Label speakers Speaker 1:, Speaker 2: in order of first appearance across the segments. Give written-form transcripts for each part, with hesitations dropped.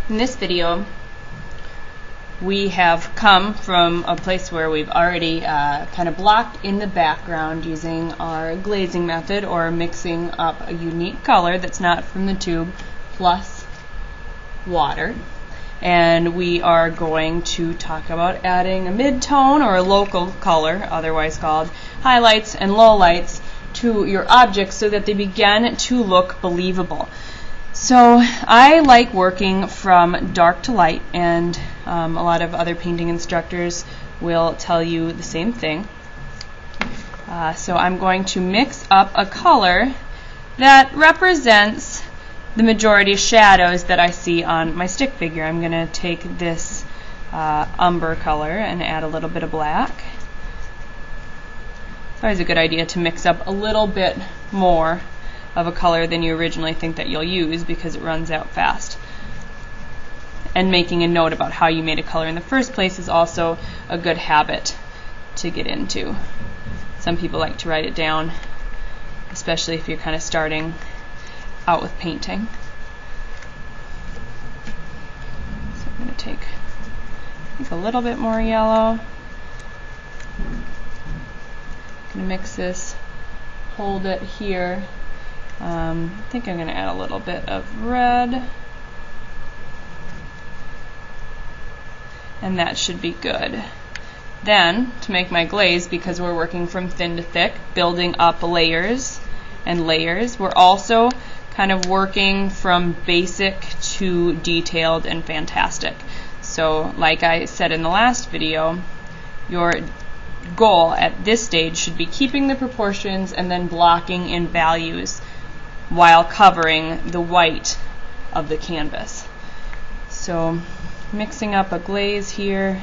Speaker 1: In this video, we have come from a place where we've already kind of blocked in the background using our glazing method, or mixing up a unique color that's not from the tube plus water. And we are going to talk about adding a mid-tone, or a local color, otherwise called highlights and lowlights, to your objects so that they begin to look believable. So I like working from dark to light, and a lot of other painting instructors will tell you the same thing. So I'm going to mix up a color that represents the majority of shadows that I see on my stick figure. I'm going to take this umber color and add a little bit of black. It's always a good idea to mix up a little bit more of a color than you originally think that you'll use, because it runs out fast. And making a note about how you made a color in the first place is also a good habit to get into. Some people like to write it down, especially if you're kind of starting out with painting. So I'm going to take a little bit more yellow. I'm going to mix this, hold it here. I think I'm going to add a little bit of red, and that should be good. Then, to make my glaze, because we're working from thin to thick, building up layers and layers, we're also kind of working from basic to detailed and fantastic. So, like I said in the last video, your goal at this stage should be keeping the proportions and then blocking in values while covering the white of the canvas. So mixing up a glaze here,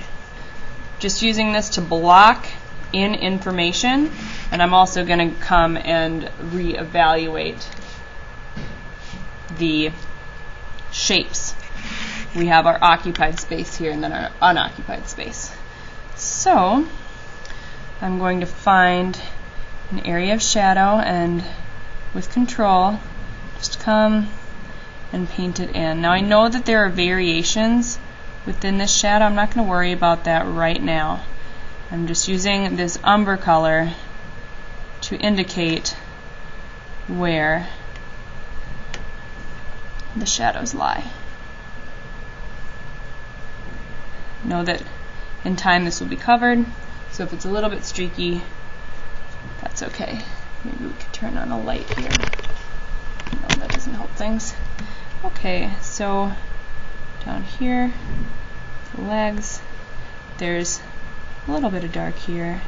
Speaker 1: just using this to block in information, and I'm also going to come and reevaluate the shapes. We have our occupied space here and then our unoccupied space. So I'm going to find an area of shadow, and with control, just come and paint it in. Now I know that there are variations within this shadow. I'm not going to worry about that right now. I'm just using this umber color to indicate where the shadows lie. Know that in time this will be covered, so if it's a little bit streaky, that's okay. Maybe we could turn on a light here. No, that doesn't help things. Okay, so down here, the legs, there's a little bit of dark here.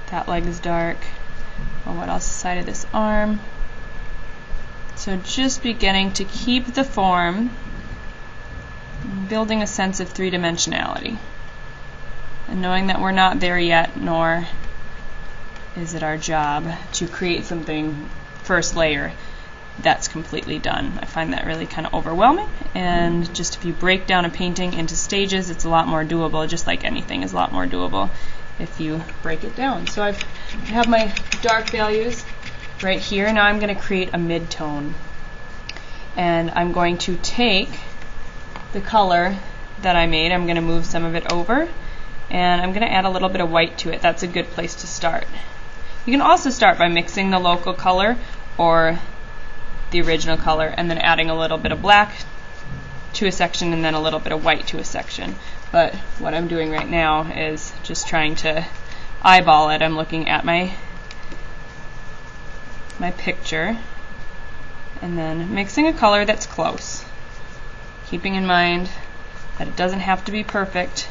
Speaker 1: That leg is dark. Oh, what else? The side of this arm. So just beginning to keep the form, building a sense of three-dimensionality. And knowing that we're not there yet, nor is it our job to create something first layer that's completely done. I find that really kind of overwhelming, and just if you break down a painting into stages, it's a lot more doable, just like anything is a lot more doable if you break it down. So I have my dark values right here. Now I'm going to create a mid-tone, and I'm going to take the color that I made, I'm going to move some of it over, and I'm going to add a little bit of white to it. That's a good place to start. You can also start by mixing the local color or the original color, and then adding a little bit of black to a section and then a little bit of white to a section. But what I'm doing right now is just trying to eyeball it. I'm looking at my picture and then mixing a color that's close, keeping in mind that it doesn't have to be perfect.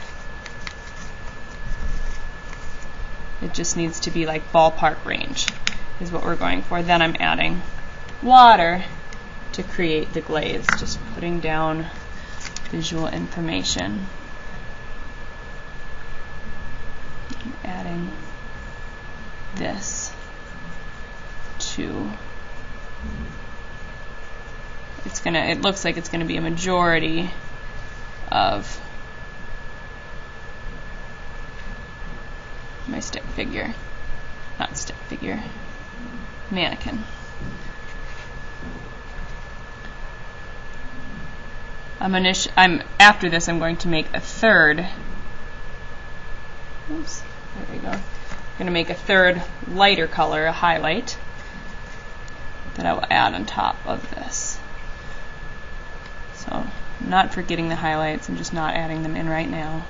Speaker 1: It just needs to be like ballpark range is what we're going for. Then I'm adding water to create the glaze, just putting down visual information. I'm adding this to, it looks like it's gonna be a majority of my stick figure, not stick figure, mannequin. After this, I'm going to make a third. Oops, there we go. I'm going to make a third lighter color, a highlight, that I will add on top of this. So I'm not forgetting the highlights, I'm just not adding them in right now.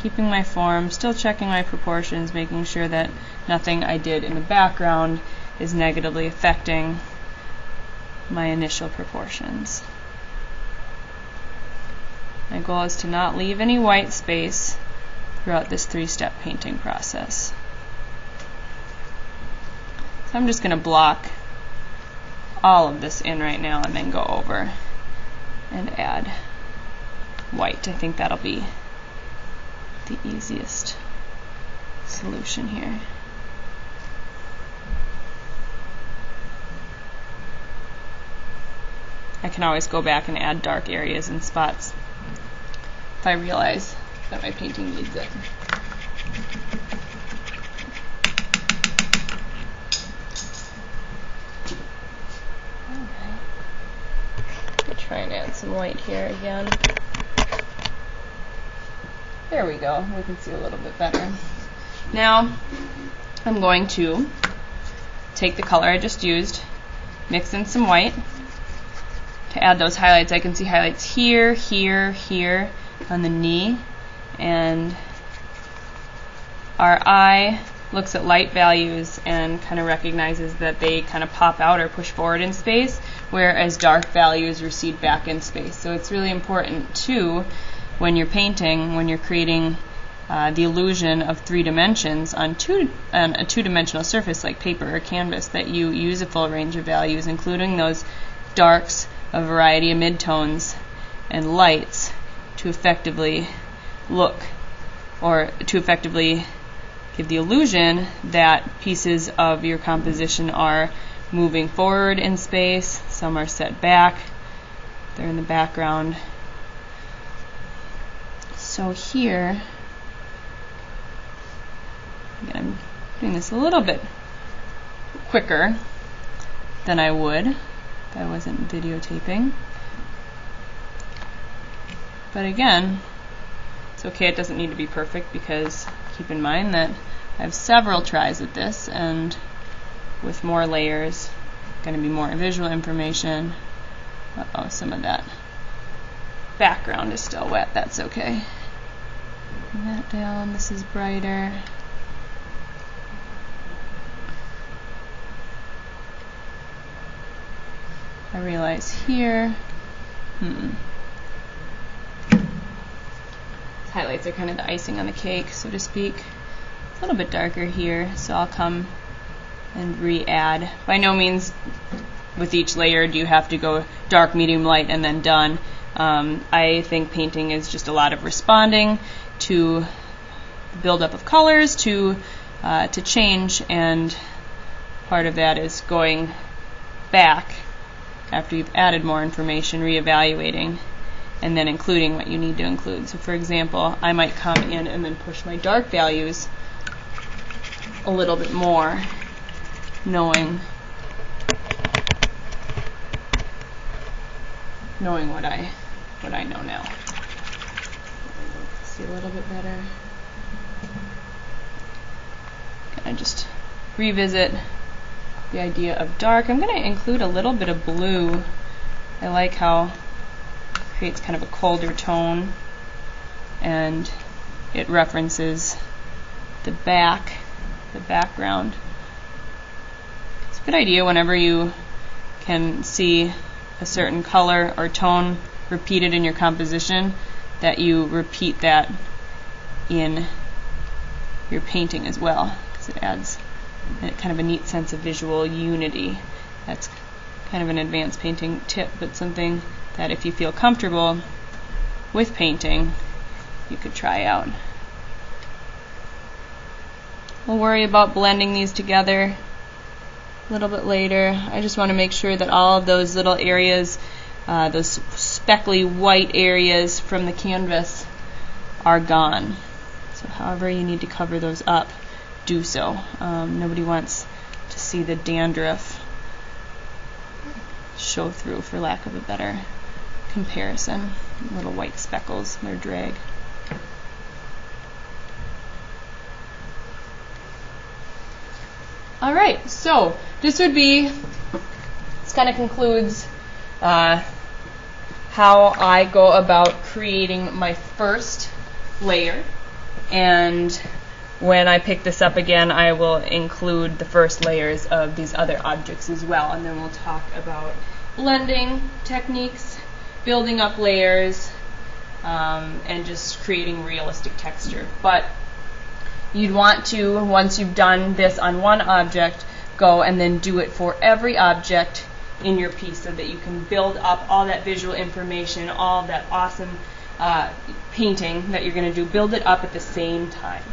Speaker 1: Keeping my form, still checking my proportions, making sure that nothing I did in the background is negatively affecting my initial proportions. My goal is to not leave any white space throughout this three-step painting process. So I'm just going to block all of this in right now and then go over and add white. I think that'll be the easiest solution here. I can always go back and add dark areas and spots if I realize that my painting needs it. Try and add some white here again. There we go. We can see a little bit better. Now I'm going to take the color I just used, mix in some white to add those highlights. I can see highlights here, here, here on the knee, and our eye looks at light values and kind of recognizes that they kind of pop out or push forward in space, whereas dark values recede back in space. So it's really important too, when you're painting, when you're creating the illusion of 3 dimensions on a two-dimensional surface like paper or canvas, that you use a full range of values, including those darks, a variety of midtones, and lights to effectively look, or to effectively give the illusion that pieces of your composition are moving forward in space, some are set back, they're in the background. So here, again, I'm doing this a little bit quicker than I would if I wasn't videotaping. But again, it's okay, it doesn't need to be perfect, because keep in mind that I have several tries at this, and with more layers, going to be more visual information. Uh-oh, some of that background is still wet, that's okay. Bring that down, this is brighter. I realize here, highlights are kind of the icing on the cake, so to speak. A little bit darker here, so I'll come and re-add. By no means with each layer do you have to go dark, medium, light, and then done. I think painting is just a lot of responding to the buildup of colors, to change, and part of that is going back after you've added more information, reevaluating, and then including what you need to include. So for example, I might come in and then push my dark values a little bit more, knowing what I know now. See a little bit better. Can I just revisit the idea of dark? I'm going to include a little bit of blue. I like how it creates kind of a colder tone, and it references the background. It's a good idea whenever you can see a certain color or tone repeated in your composition, that you repeat that in your painting as well, because it adds kind of a neat sense of visual unity. That's kind of an advanced painting tip, but something that if you feel comfortable with painting, you could try out. We'll worry about blending these together a little bit later. I just want to make sure that all of those little areas, those speckly white areas from the canvas, are gone. So however you need to cover those up, do so. Nobody wants to see the dandruff show through, for lack of a better comparison. Little white speckles, their drag. Alright, so this kind of concludes how I go about creating my first layer. And when I pick this up again, I will include the first layers of these other objects as well. And then we'll talk about blending techniques, building up layers, and just creating realistic texture. But you'd want to, once you've done this on one object, go and then do it for every object in your piece so that you can build up all that visual information, all that awesome painting that you're going to do, build it up at the same time.